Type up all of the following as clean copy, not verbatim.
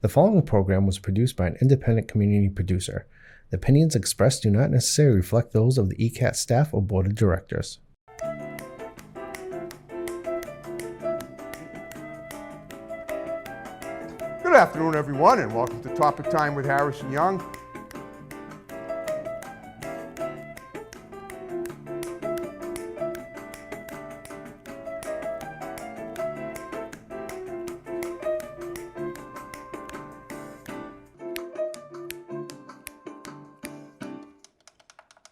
The following program was produced by an independent community producer. The opinions expressed do not necessarily reflect those of the ECAT staff or board of directors. Good afternoon, everyone, and welcome to Topic Time with Harrison Young.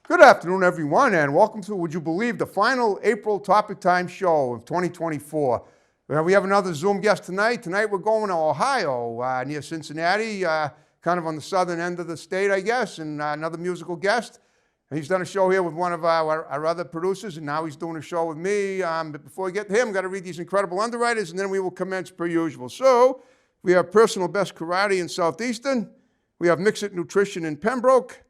Good afternoon, everyone, and welcome to, would you believe, the final April Topic Time show of 2024. We have another Zoom guest tonight. Tonight we're going to Ohio, near Cincinnati, kind of on the southern end of the state, I guess, and another musical guest. And he's done a show here with one of our other producers, and now he's doing a show with me. But before we get to him, I've got to read these incredible underwriters, and then we will commence per usual. So we have Personal Best Karate in Southeastern. We have Mix It Nutrition in Pembroke.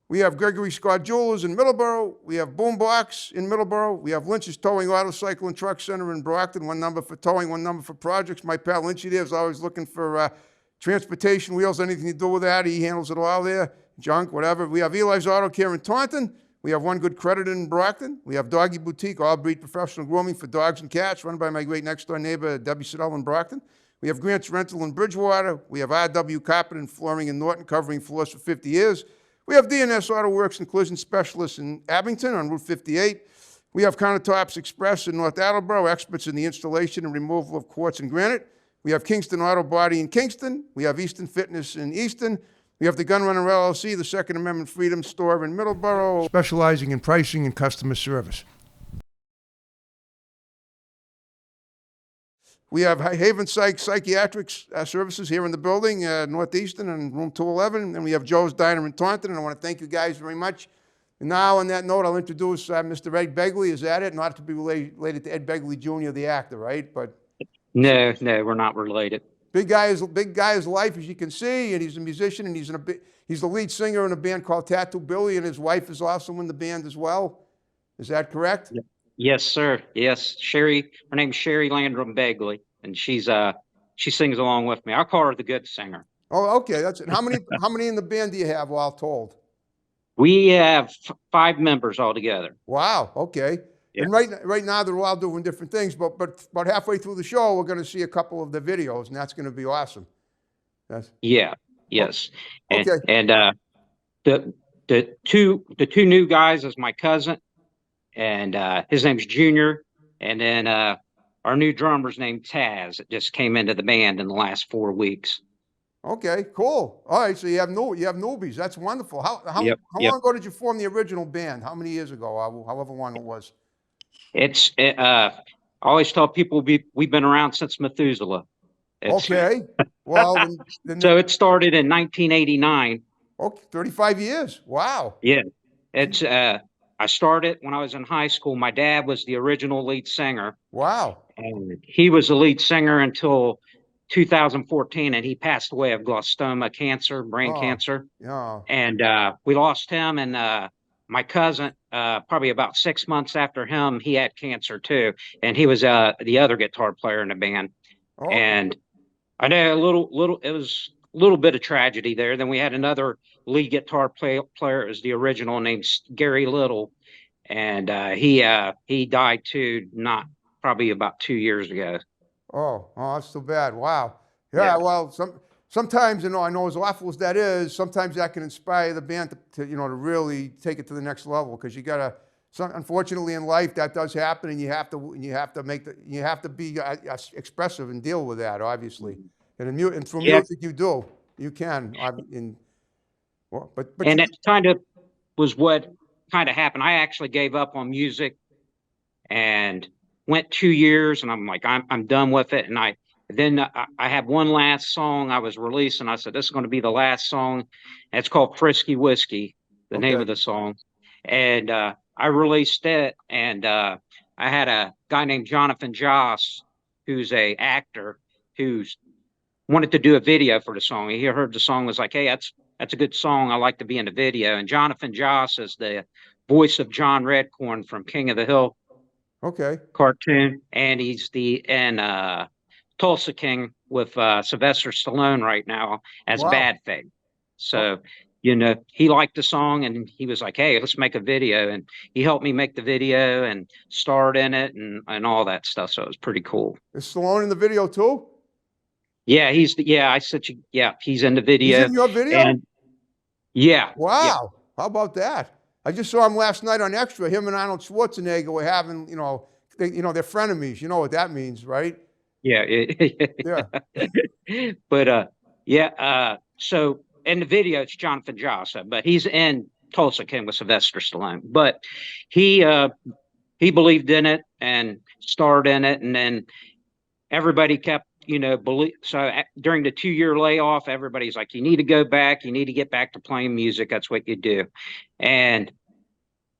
We have Gregory Scott Jewelers in Middleborough. We have Boombox in Middleborough. We have Lynch's Towing Auto Cycle and Truck Center in Brockton. One number for towing, one number for projects. My pal Lynchy there is always looking for transportation wheels, anything to do with that. He handles it all there, junk, whatever. We have Eli's Auto Care in Taunton. We have One Good Credit in Brockton. We have Doggy Boutique, all breed professional grooming for dogs and cats, run by my great next door neighbor, Debbie Siddell in Brockton. We have Grant's Rental in Bridgewater. We have RW Carpet and Flooring in Norton, covering floors for 50 years. We have DNS Auto Works and Collision Specialists in Abington on Route 58. We have Countertops Express in North Attleboro, experts in the installation and removal of quartz and granite. We have Kingston Auto Body in Kingston. We have Easton Fitness in Easton. We have the Gunrunner LLC, the Second Amendment Freedom Store in Middleborough, specializing in pricing and customer service. We have Haven Psychiatric Services here in the building, Northeastern and room 211. And we have Joe's Diner in Taunton. And I want to thank you guys very much. And now, on that note, I'll introduce Mr. Ed Begley. Is that it? Not to be related to Ed Begley Jr., the actor, right? But No, we're not related. Big guy is life, as you can see. And he's a musician, and he's the lead singer in a band called Tattoo Billy. And his wife is also in the band as well. Is that correct? Yeah. Yes, sir. Yes, Sherry. Her name's Sherry Landrum Begley, and she sings along with me. I call her the good singer. Oh, okay. That's it. How many in the band do you have, all told? We have 5 members altogether. Wow. Okay. Yeah. And right now they're all doing different things, but about halfway through the show we're going to see a couple of the videos, and that's going to be awesome. Yeah. Yes. Okay. And the two new guys is my cousin. And his name's Junior, and then our new drummer's named Taz. It just came into the band in the last 4 weeks. Okay, cool. All right, so you have newbies. That's wonderful. How long ago did you form the original band? How many years ago? However long it was. I always tell people we've been around since Methuselah. Okay. Well, so it started in 1989. Okay, 35 years. Wow. Yeah, it's. I started when I was in high school. My dad was the original lead singer. Wow. And he was the lead singer until 2014, and he passed away of glioblastoma cancer, brain cancer. Yeah. And we lost him, and my cousin, probably about 6 months after him, he had cancer too. And he was the other guitar player in the band. Oh. And I know it was a little bit of tragedy there. Then we had another lead guitar player. It was the original, named Gary Little, and he died too, not probably about 2 years ago. Oh, that's too bad. Wow. Yeah. Well, sometimes, I know as awful as that is, sometimes that can inspire the band to really take it to the next level, because you gotta. Unfortunately, in life, that does happen, and you have to be expressive and deal with that, obviously. And through music, you can. And it kind of was what kind of happened. I actually gave up on music and went 2 years, and I'm like, I'm done with it. And I have one last song I was releasing. I said, this is going to be the last song. And it's called Frisky Whiskey, the name of the song. And I released it, and I had a guy named Jonathan Joss, who's a actor, who's wanted to do a video for the song. He heard the song, was like, hey, that's a good song. I like to be in the video. And Jonathan Joss is the voice of John Redcorn from King of the Hill cartoon. And he's Tulsa King with Sylvester Stallone right now as Wow. Bad Thing. So, he liked the song and he was like, "Hey, let's make a video." And he helped me make the video and starred in it and all that stuff. So it was pretty cool. Is Stallone in the video too? Yeah, he's in the He's video. in your video? And yeah, yeah, Wow. How about that? I just saw him last night on Extra. Him and Arnold Schwarzenegger were having, they're frenemies. You know what that means, right? yeah. Yeah. But so in the video it's Jonathan Jossa, but he's in Tulsa King with Sylvester Stallone. But he believed in it and starred in it, and then everybody kept believe. So during the 2-year layoff, everybody's like, "You need to go back. You need to get back to playing music. That's what you do." And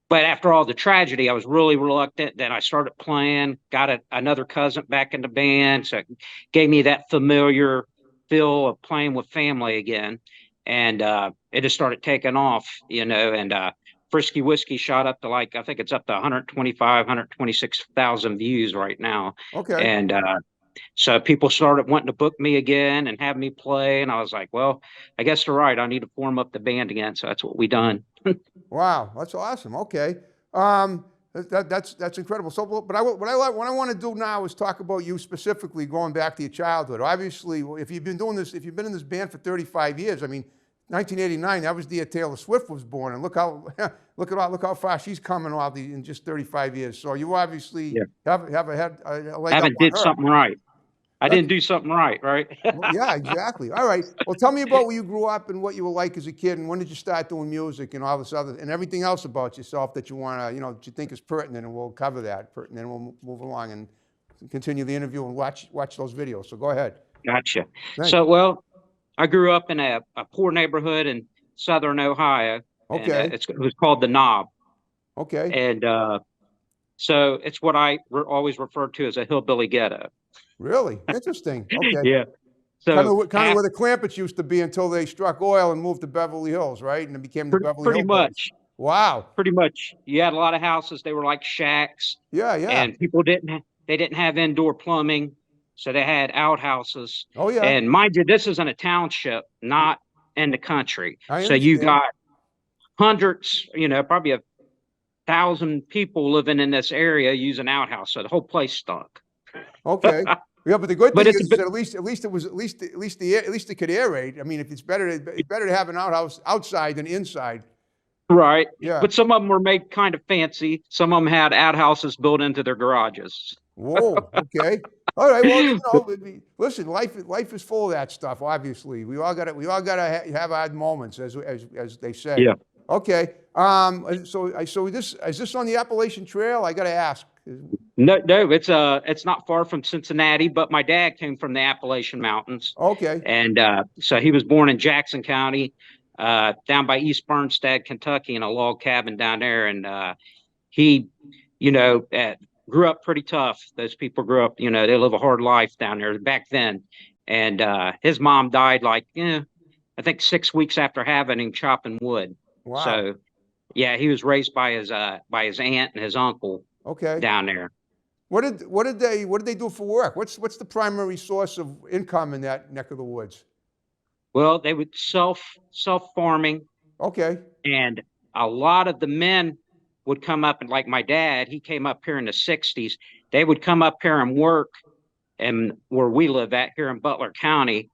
but after all the tragedy, I was really reluctant. Then I started playing, got another cousin back in the band. So it gave me that familiar feel of playing with family again. And it just started taking off, and Frisky Whiskey shot up to I think it's up to 125, 126,000 views right now. Okay. And so people started wanting to book me again and have me play. And I was like, well, I guess they're right. I need to form up the band again. So that's what we done. Wow, that's awesome. Okay, that's incredible. So, but what I want to do now is talk about you specifically, going back to your childhood. Obviously, if you've been doing this, if you've been in this band for 35 years, I mean, 1989, that was the year Taylor Swift was born, and look how look how far she's coming in just 35 years. So you obviously have had a leg up on Did her. something right. I didn't do something right, right? Well, yeah, exactly. All right. Well, tell me about where you grew up and what you were like as a kid, and when did you start doing music and all this other and everything else about yourself that you want to, that you think is pertinent, and we'll cover that. And then we'll move along and continue the interview and watch those videos. So go ahead. Gotcha. Thanks. So, well, I grew up in a poor neighborhood in Southern Ohio. Okay. And it was called the Knob. Okay. And so it's what I always refer to as a hillbilly ghetto. Really interesting. Okay. Yeah. So kind of where the Clampetts used to be until they struck oil and moved to Beverly Hills, right? And it became the Beverly pretty Hills. much. Wow. Pretty much. You had a lot of houses. They were like shacks. Yeah, yeah. And people didn't have indoor plumbing, so they had outhouses. Oh yeah. And mind you, this is in a township, not in the country. I so you understand. got hundreds, probably 1,000 people living in this area using outhouse. So the whole place stunk. Okay. Yeah, but the good thing is bit, that at least it could aerate. I mean, if it's better to have an outhouse outside than inside. Right. Yeah. But some of them were made kind of fancy. Some of them had outhouses built into their garages. Whoa. Okay. All right. Well, listen, life is full of that stuff. Obviously, we all got to have odd moments, as they say. Yeah. Okay. So is this on the Appalachian Trail? I got to ask. No, it's not far from Cincinnati, but my dad came from the Appalachian Mountains. Okay. And so he was born in Jackson County, down by East Bernstead, Kentucky, in a log cabin down there. And he, grew up pretty tough. Those people grew up, they live a hard life down there back then. And his mom died I think 6 weeks after having him chopping wood. Wow. So yeah, he was raised by his aunt and his uncle. Okay. Down there. What did they do for work? What's the primary source of income in that neck of the woods? Well, they would self farming. Okay. And a lot of the men would come up, and like my dad, he came up here in the 60s. They would come up here and work, and where we live at here in Butler County,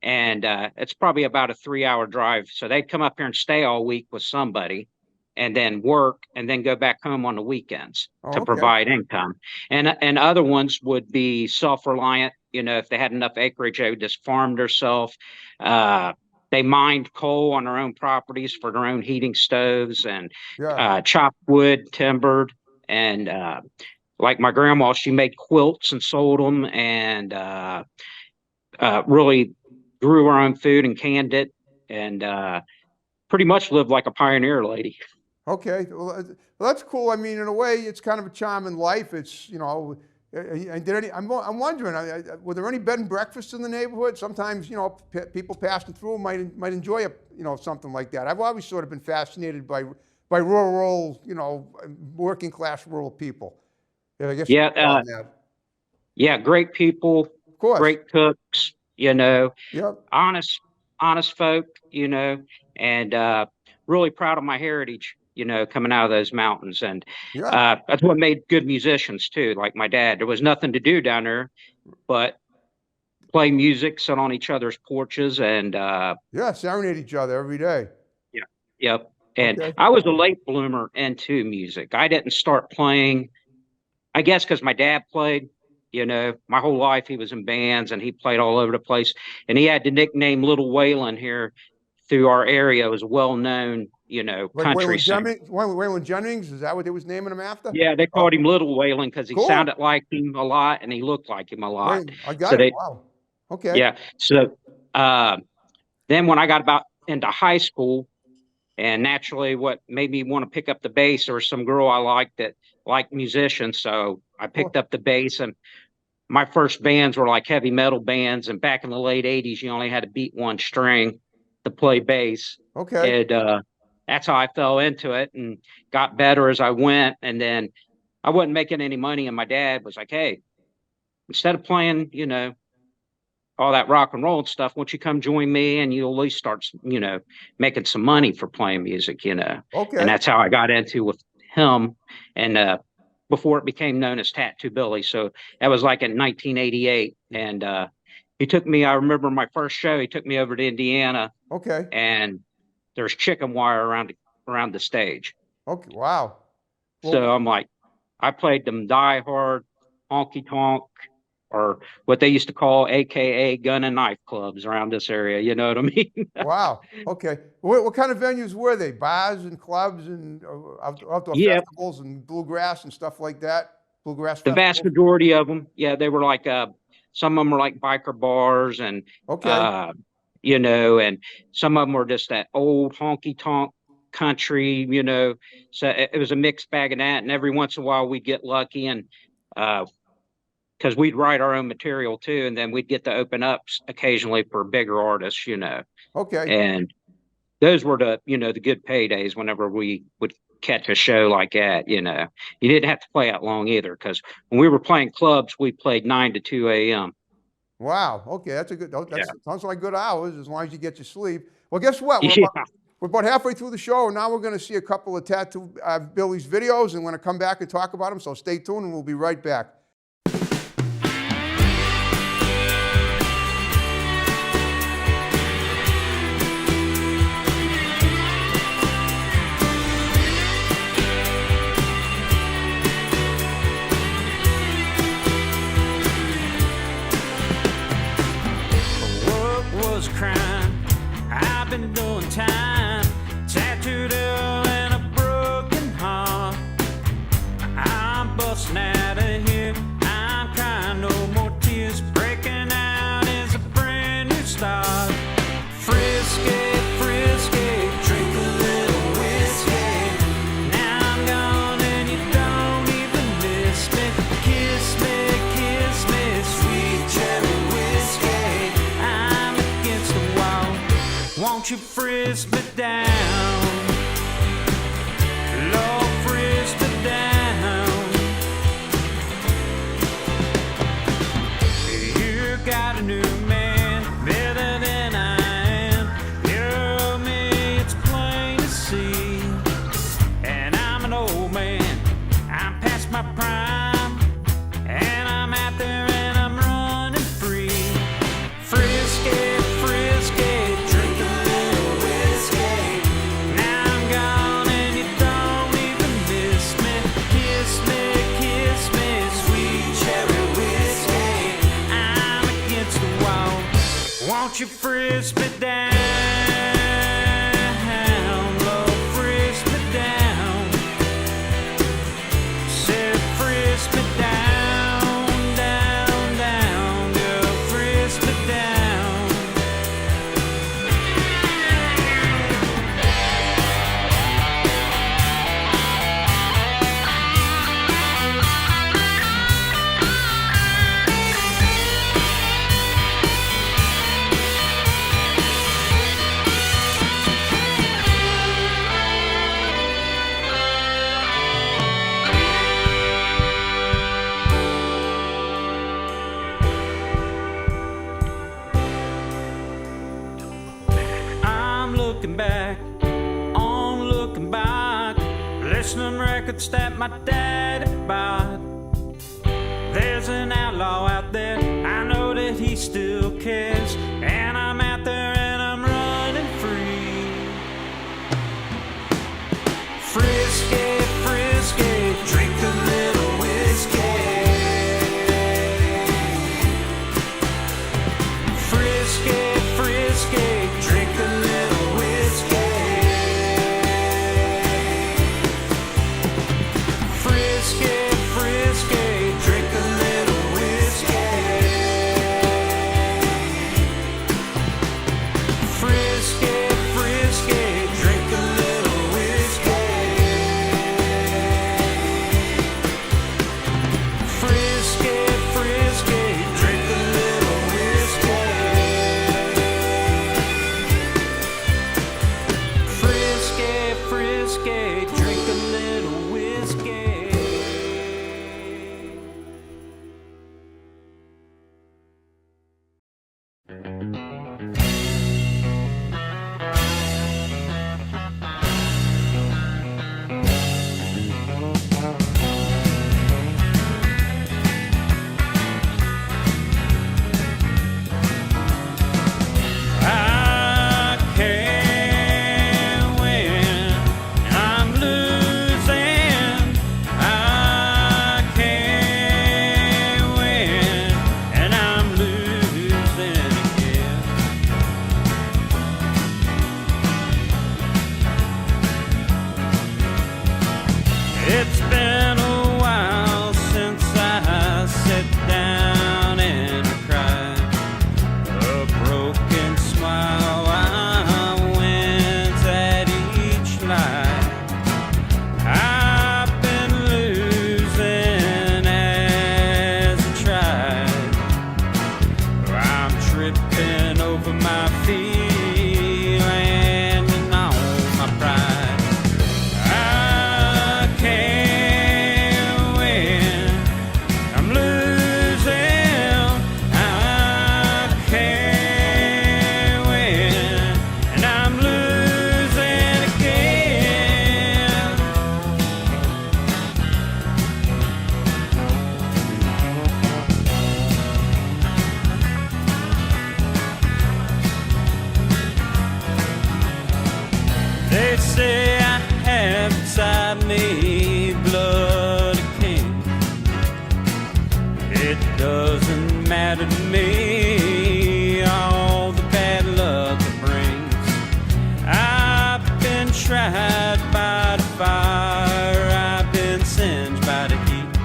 and it's probably about a 3-hour drive. So they'd come up here and stay all week with somebody, and then work, and then go back home on the weekends to provide income. And other ones would be self-reliant. If they had enough acreage, they would just farm themselves. They mined coal on their own properties for their own heating stoves, and chopped wood, timbered. And like my grandma, she made quilts and sold them, and really grew her own food and canned it, and pretty much lived like a pioneer lady. Okay, well, that's cool. I mean, in a way, it's kind of a charming life. It's I'm wondering, were there any bed and breakfasts in the neighborhood? Sometimes, people passing through might enjoy something like that. I've always sort of been fascinated by rural, working class rural people. Yeah, I guess. Yeah, great people, of course. great cooks, you know, Yep. honest folk, and really proud of my heritage, coming out of those mountains. And Yeah. that's what made good musicians too. Like my dad, there was nothing to do down there but play music, sit on each other's porches, and Yeah. Serenade each other every day. yeah, yep. And Okay. I was a late bloomer into music. I didn't start playing, I guess, because my dad played. My whole life he was in bands and he played all over the place. And he had the nickname Little Waylon here through our area. It was well known, Like country Waylon singer. Jennings? Waylon Jennings? Is that what they was naming him after? Yeah, they Oh, called him Little Waylon because he cool. sounded like him a lot and he looked like him a lot. Wait, I got So it. Wow. Okay. yeah. So uh, then when I got about into high school, and naturally, what made me want to pick up the bass, there was some girl I liked that liked musicians, so I picked Cool. up the bass. And my first bands were like heavy metal bands. And back in the late '80s, you only had to beat one string to play bass. Okay. And that's how I fell into it and got better as I went. And then I wasn't making any money, and my dad was like, "Hey, instead of playing, all that rock and roll and stuff, won't you come join me and you'll at least start, making some money for playing music, And Okay. that's how I got into with him. And before it became known as Tattoo Billy. So that was like in 1988. And he took me, I remember my first show, he took me over to Indiana, Okay. and there's chicken wire around the stage. Okay. Wow. Well, So I'm like, I played them Die Hard, Honky Tonk, or what they used to call AKA gun and knife clubs around this area. You know what I mean? wow. Okay. What kind of venues were they? Bars and clubs and outdoor Yeah, festivals and bluegrass and stuff like that? Bluegrass the vast festivals? majority of them. Yeah, they were like some of them were like biker bars, and Okay. and some of them were just that old honky tonk country. So it was a mixed bag of that. And every once in a while we'd get lucky, and because we'd write our own material too, and then we'd get to open up occasionally for bigger artists, Okay. and those were the good paydays whenever we would catch a show like that. You didn't have to play that long either, because when we were playing clubs, we played 9 to 2 a.m. Wow. Okay. That's a good, Yeah. that sounds like good hours as long as you get your sleep. Well, guess what? Yeah. We're about halfway through the show, and now we're going to see a couple of Tattoo Billy's videos, and we're going to come back and talk about them. So stay tuned, and we'll be right back. What was a crime? I've been doing time, tattooed up and a broken heart. I'm busting out of here, I'm crying, no more tears. Breaking out is a brand new start. Frisky, frisky, drink a little whiskey. Now I'm gone and you don't even miss me. Kiss me, sweet cherry whiskey. I'm against the wall, won't you frisk me down? Lord, frisk me down. You got a new man, better than I am. You owe me, it's plain to see. And I'm an old man, I'm past my prime, and I'm out there and I'm running free. Frisky, frisky, drink a little whiskey. Now I'm gone and you don't even miss me. Kiss me, sweet cherry whiskey. I'm against the wall, won't you frisk me down? Lord, frisk me down. Said frisk me down, down, down. Girl, frisk me down. looking back, on looking back, listening records that my daddy bought. There's an outlaw out there, I know that he still cares, and I'm out there and I'm running free. Frisky, frisky, drink a little whiskey. Frisky, frisky, drink a little whiskey. Frisky, frisky, drink a little whiskey. Frisky, frisky, drink a little whiskey. Frisky, frisky, drink a little whiskey. Frisky, frisky, drink a little whiskey. I can't win, I'm losing. I can't win, and I'm losing again. It's been a while since I sat down and cried. A broken smile I wins at each lie. I've been losing as I tried. I'm tripping over my feet, landing on my pride. I can't win, I'm losing. I can't win, and I'm losing again. They say I have inside me blood of king. It doesn't matter to me, all the bad luck it brings. I've been tried by the fire, I've been singed by the heat,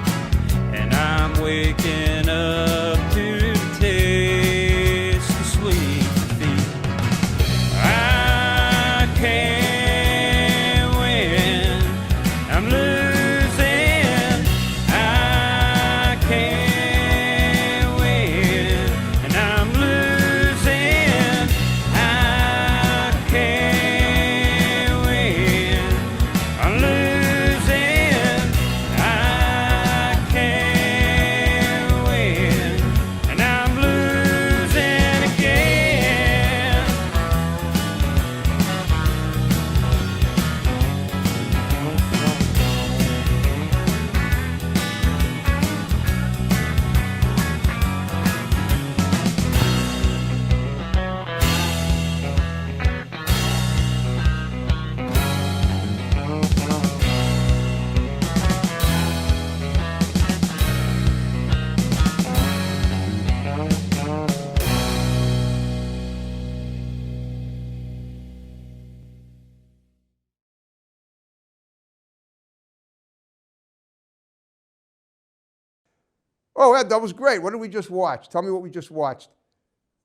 and I'm waking up to the taste of sweet defeat. I can't win, I'm losing. I can't win, and I'm losing. I can't win, I'm losing. I can't win, and I'm losing again. Oh, Ed, that was great. What did we just watch? Tell me what we just watched.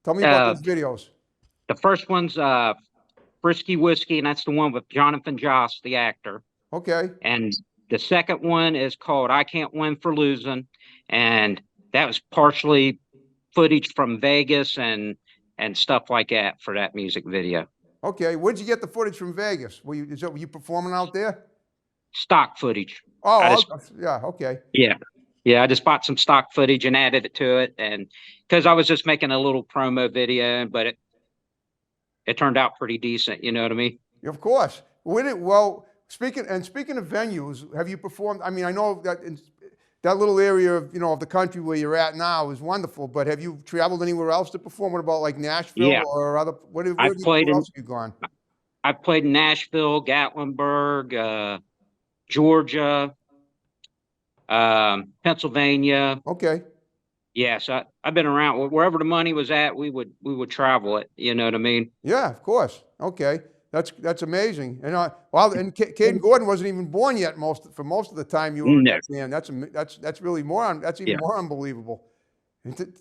Tell me about those videos. The first one's Frisky Whiskey, and that's the one with Jonathan Joss, the actor. Okay. And the second one is called I Can't Win for Losing, and that was partially footage from Vegas and stuff like that for that music video. Okay. Where'd you get the footage from Vegas? Were you performing out there? Stock footage. Oh, yeah. Okay. Yeah, I just bought some stock footage and added it to it, and because I was just making a little promo video, but it turned out pretty decent. You know what I mean? Of course. Well, speaking of venues, have you performed? I mean, I know that in that little area of, of the country where you're at now is wonderful, but have you traveled anywhere else to perform? What about like Nashville Yeah. or other, where I've played where in else have you gone? I've played in Nashville, Gatlinburg, Georgia, Pennsylvania. Okay. Yes, I've been around wherever the money was at. We would travel it. You know what I mean? Yeah, of course. Okay. That's amazing. And and Caden Gordon wasn't even born yet for most of the time you were in No. that band. That's really that's even more unbelievable.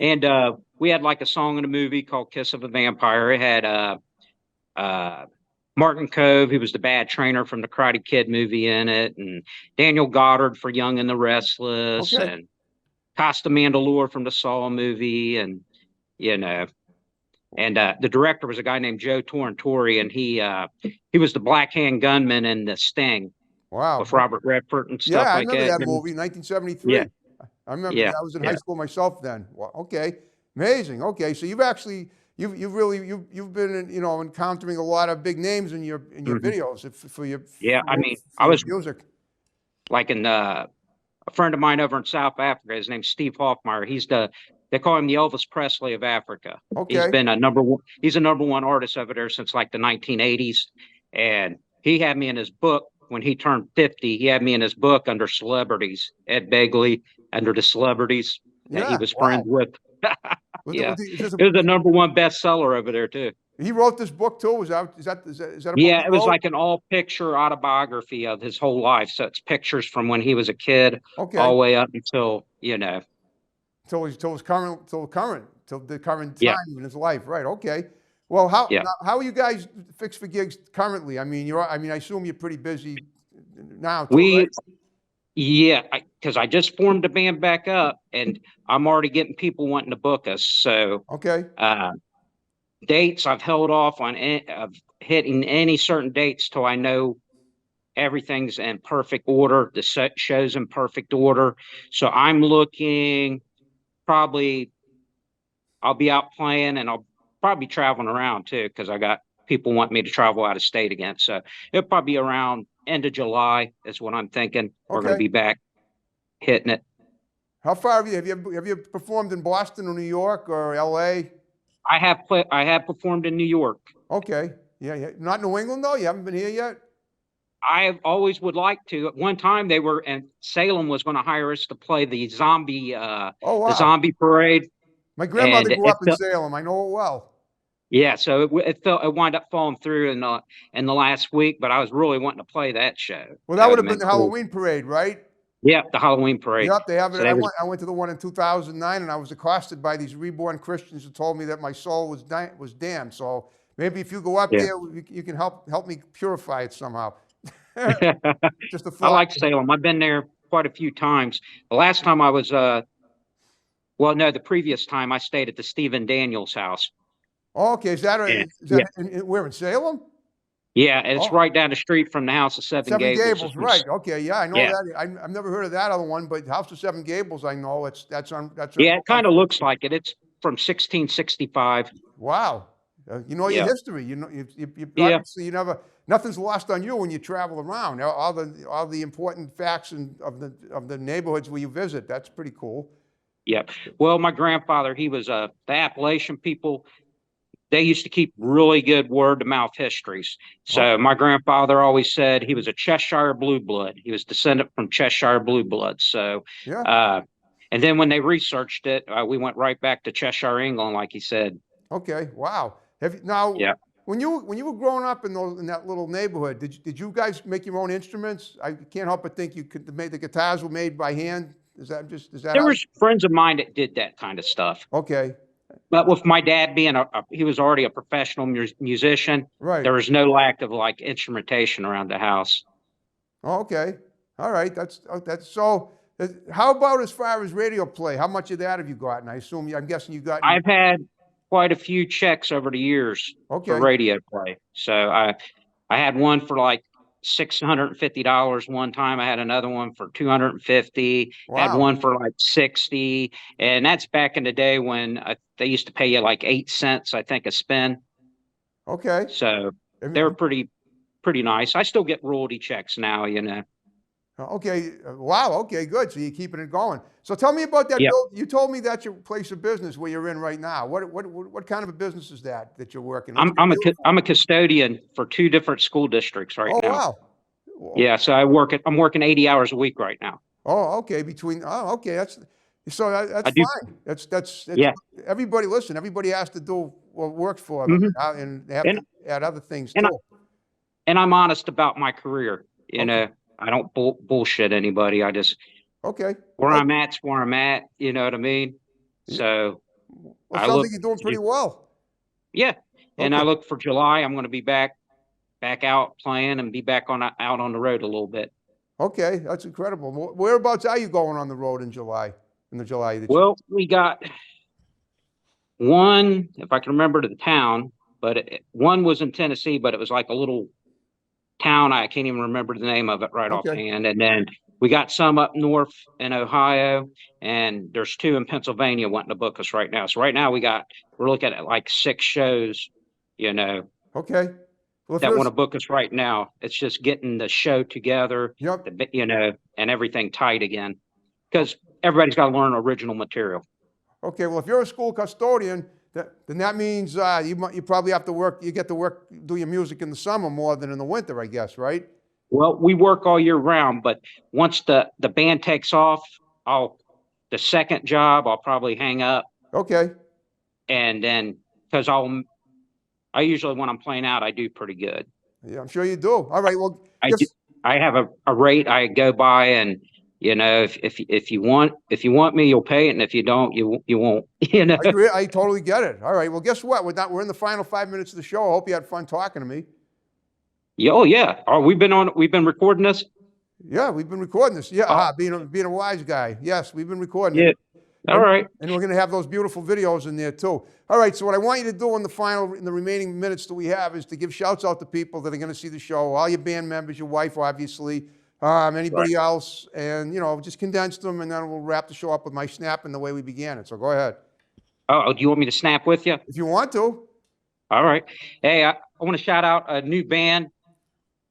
And we had like a song in a movie called "Kiss of a Vampire." It had Martin Cove, who was the bad trainer from the Karate Kid movie, in it, and Daniel Goddard for Young and the Restless, Okay. and Costa Mandalore from the Saw movie, and and the director was a guy named Joe Torrentore, and he was the Black Hand gunman in The Sting. Wow. With Robert Redford and stuff I like remember that. that movie, 1973. Yeah. I remember Yeah. that. I was in high school myself then. Well, okay. Amazing. Okay. So you've been encountering a lot of big names in your videos for your I was music. like a friend of mine over in South Africa. His name's Steve Hoffmeyer. They call him the Elvis Presley of Africa. Okay. He's been a number one artist over there since like the 1980s. And he had me in his book when he turned 50. He had me in his book under celebrities, Ed Begley, under the celebrities that he was friends with. Yeah. It was the number one bestseller over there too. He wrote this book too. Is that a book? Yeah, it was like an all-picture autobiography of his whole life. So it's pictures from when he was a kid, all the way up until till the current time in his life. Right. Okay. Well, how are you guys fixed for gigs currently? I mean, I assume you're pretty busy now too, right? Yeah, because I just formed the band back up, and I'm already getting people wanting to book us. So okay. Dates I've held off on hitting any certain dates till I know everything's in perfect order. The show's in perfect order. So I'm looking probably I'll be out playing, and I'll probably be traveling around too, because I got people want me to travel out of state again. So it'll probably be around end of July is what I'm thinking. We're going to be back hitting it. How far have you performed in Boston or New York or LA? I have performed in New York. Okay. Yeah. Not New England though? You haven't been here yet? I always would like to. At one time and Salem was going to hire us to play the zombie the zombie parade. My grandmother grew up in Salem. I know it well. Yeah, so it wound up falling through in the last week, but I was really wanting to play that show. Well, that would have been the Halloween parade, right? Yeah, the Halloween parade. Yep, they have it. So I went to the one in 2009, and I was accosted by these reborn Christians who told me that my soul was damned. So maybe if you go up there, you can help me purify it somehow. Just a thought. I like Salem. I've been there quite a few times. The last time I was, the previous time I stayed at the Stephen Daniels house. Oh, okay, is that we're in Salem? Yeah, it's right down the street from the House of Seven Gables. Right? Okay, yeah, I know that. I've never heard of that other one, but House of Seven Gables, I know that's on. Yeah, it kind of looks like it. It's from 1665. Wow, you know your history. You know, obviously nothing's lost on you when you travel around. All the important facts of the neighborhoods where you visit. That's pretty cool. Yep. Well, my grandfather, he was the Appalachian people. They used to keep really good word-of-mouth histories. So my grandfather always said he was a Cheshire blue blood. He was descendant from Cheshire blue blood. So, and then when they researched it, we went right back to Cheshire, England, like he said. Okay. Wow. When you were growing up in that little neighborhood, did you guys make your own instruments? I can't help but think the guitars were made by hand. There was friends of mine that did that kind of stuff. Okay. But with my dad being he was already a professional musician, right? There was no lack of like instrumentation around the house. Oh, okay. All right. That's so. How about as far as radio play? How much of that have you gotten? I'm guessing you got. I've had quite a few checks over the years for radio play. So I had one for like $650 one time. I had another one for $250. Wow. Had one for like $60, and that's back in the day when they used to pay you like 8 cents, I think, a spin. Okay. So I they're mean, pretty nice. I still get royalty checks now, okay. Wow. Okay. Good. So you're keeping it going. So tell me about that Yeah, build. You told me that's your place of business where you're in right now. What kind of a business is that you're working? Looks beautiful. I'm a custodian for 2 different school districts right Oh, now. wow. Oh, Yeah, so I'm working 80 hours a week right now. oh, okay. Okay. That's I do. fine. It's Yeah. everybody. Listen, everybody has to do what works for them, hmm and they have And to add other things and too. and I'm honest about my career. Okay. I don't bullshit anybody. I just Okay. where Well, I'm at's where I'm at. You know what I mean? yeah, So well, I sounds look, like you're doing pretty well. yeah, and Okay. I look for July. I'm going to be back out playing and be back out on the road a little bit. Okay. That's incredible. Whereabouts are you going on the road in July? In the July that you. Well, we got one, if I can remember the town, but one was in Tennessee, but it was like a little town. I can't even remember the name of it right Okay. offhand. And then we got some up north in Ohio, and there's 2 in Pennsylvania wanting to book us right now. So right now we're looking at like 6 shows, Okay. Well, if that you're, want to book us right now. It's just getting the show together, yep. and everything tight again, because everybody's got to learn original material. Okay. Well, if you're a school custodian, then that means you probably have to work. You get to work, do your music in the summer more than in the winter, I guess, right? Well, we work all year round, but once the band takes off, the second job I'll probably hang up, Okay. and then because I usually when I'm playing out I do pretty good. Yeah, I'm sure you do. All right. Well, I do. just I have a rate I go by, and if you want me, you'll pay it, and if you don't, you won't. I totally get it. All right. Well, guess what? We're in the final 5 minutes of the show. I hope you had fun talking to me. Oh yeah. We've been recording this. Yeah, we've been recording this. Yeah, Oh, being a wise guy. Yes, we've been recording yeah. it. All right. And we're going to have those beautiful videos in there too. All right, so what I want you to do in the remaining minutes that we have is to give shouts out to people that are going to see the show, all your band members, your wife, obviously, anybody else, and, just condense them, and then we'll wrap the show up with my snap and the way we began it. So go ahead. Oh, do you want me to snap with you? If you want to. All right. Hey, I want to shout out a new band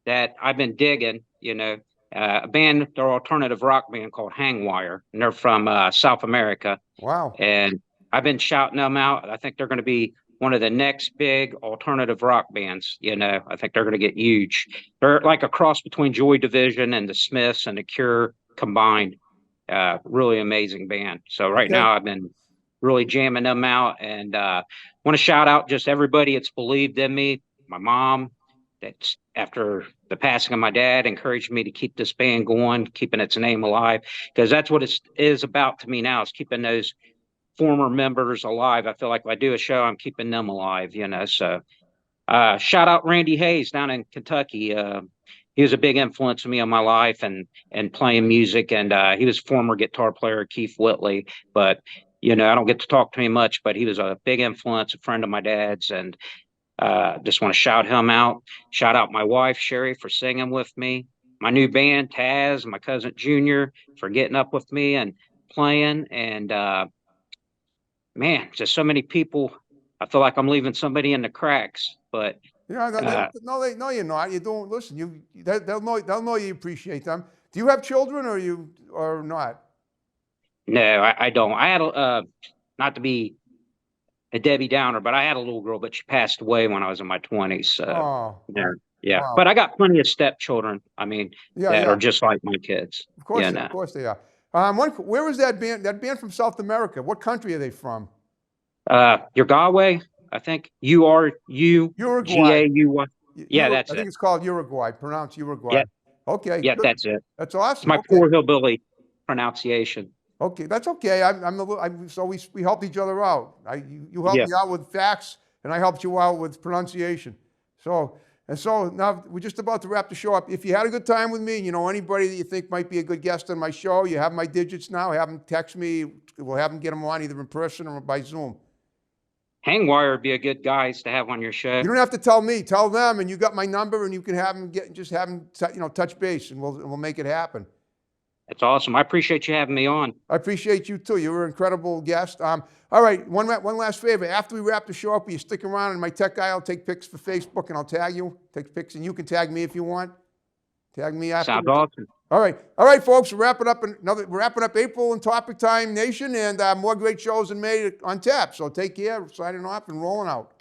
that I've been digging, a band, they're alternative rock band called Hangwire, and they're from South America. Wow. And I've been shouting them out. I think they're going to be one of the next big alternative rock bands. I think they're going to get huge. They're like a cross between Joy Division and the Smiths and the Cure combined. Really amazing band. So right now I've been really jamming them out, and want to shout out just everybody that's believed in me. My mom, that's after the passing of my dad, encouraged me to keep this band going, keeping its name alive, because that's what it is about to me now, is keeping those former members alive. I feel like if I do a show, I'm keeping them alive, So shout out Randy Hayes down in Kentucky. He was a big influence on me in my life and playing music, and he was former guitar player Keith Whitley. But I don't get to talk to him much, but he was a big influence, a friend of my dad's, and just want to shout him out. Shout out my wife Sherry for singing with me, my new band Taz, my cousin Junior for getting up with me and playing, and man, just so many people. I feel like I'm leaving somebody in the cracks, but No, you're not. You don't listen. They'll know you appreciate them. Do you have children, or not? no, I don't. I had not to be a Debbie Downer, but I had a little girl, but she passed away when I was in my 20s. So yeah. Wow. But I got plenty of stepchildren. I mean, that are just like my kids. Of course they are. Where was that band? That band from South America. What country are they from? Uruguay, I think. Uruguay. G-A-U-Y. Yeah, that's I it. think it's called Uruguay. Pronounced Uruguay. Yeah. Okay. Yeah, good. that's it. That's awesome. It's my poor hillbilly pronunciation. Okay, that's okay. So we helped each other out. You helped me out with facts, and I helped you out with pronunciation. So now we're just about to wrap the show up. If you had a good time with me, and anybody that you think might be a good guest on my show, you have my digits now. Have them text me. We'll have them get them on either in person or by Zoom. Hangwire would be a good guys to have on your show. You don't have to tell me. Tell them, and you got my number, and you can have them touch base, and we'll make it happen. That's awesome. I appreciate you having me on. I appreciate you too. You were an incredible guest. All right, one last favor. After we wrap the show up, will you stick around and my tech guy will take pics for Facebook and I'll tag you. Take pics and you can tag me if you want. Tag me after. Sounds awesome. All right, folks. We're wrapping up April in Topic Time Nation, and more great shows in May on tap. So take care. Signing off and rolling out.